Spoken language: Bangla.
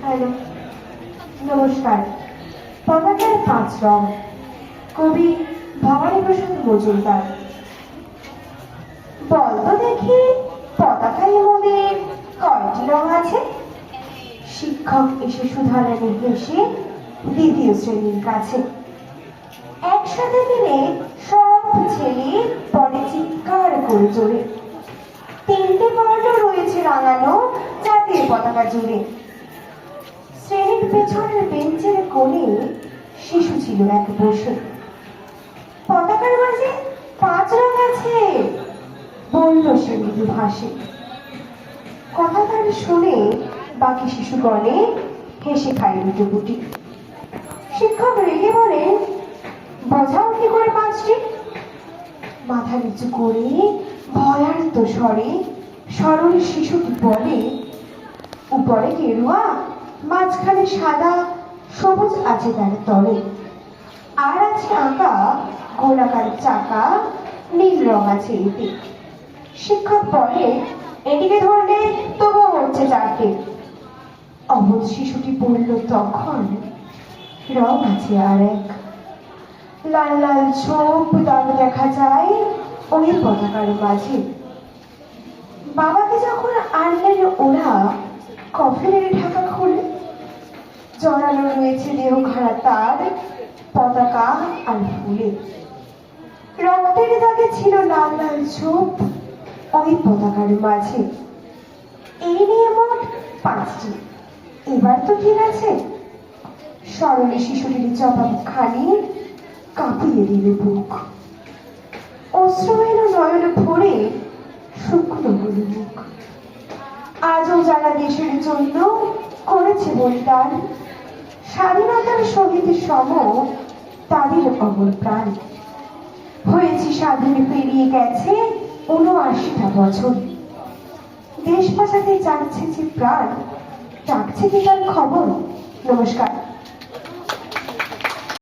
হ্যালো, নমস্কার। পতাকার পাঁচ রং, কবি ভবানীপ্রসাদ মজুমদার। বলতো দেখি, পতাকায় মোদের কয়টি রং আছে? শিক্ষক এসে শুধালেন হেসে দ্বিতীয় শ্রেণীর কাছে। একসাথে মিলে সব ছেলে পরে চিৎকার করে জোরে, তিনটে বর্ণ রয়েছে রাঙানো জাতীয় পতাকা জুড়ে। শ্রেণীর পেছনের বেঞ্চের কোণে শিশু ছিল এক বসে। পতাকার মাঝে পাঁচ রং আছে, বলল সে মৃদু ভাসে। কথা তার শুনে বাকি শিশুগণে হেসে খায় লুটোপুটি। শিক্ষক রেগে বলেন, বোঝাও কি করে পাঁচটি? মাথা নিচু করে ভয়ার্ত স্বরে সরল শিশুটি বলে, উপরে গেরুয়া, মাঝখানে সাদা, সবুজ আছে তার তলে, আর আছে আঁকা গোলাকার চাকা, নীল রং আছে এতে। শিক্ষক বলে, এদিকে ধরলে তবুও হচ্ছে চারটে। অবধ শিশুটি বলল তখন, রং আছে আর এক, লাল লাল ছোপ দাগ দেখা যায় ওই পতাকার মাঝে। বাবাকে যখন আনলেন ওরা কফিনের ঢাকা খুলে, জড়ানো রয়েছে দেহ খাড়া তার পতাকা আর ফুলে। রক্তের দাগে ছিল লাল লাল ছোপ ওই পতাকার মাঝে। এই নিয়ে মোট পাঁচটি, এবার তো ঠিক আছে? সরলে শিশুটির জবাব খানি কাঁপিয়ে দিল বুক। অশ্রু এলো নয়ন ভরে, শুকনো হলো মুখ। আজও যারা দেশের জন্য করেছে বলিদান, স্বাধীনতার সহিত সম তাদের অমর প্রাণ। হয়েছে স্বাধীন, পেরিয়ে গেছে ৭৯টা বছর। দেশ বাঁচাতে যাচ্ছে যে প্রাণ, রাখছে কি তার খবর? নমস্কার।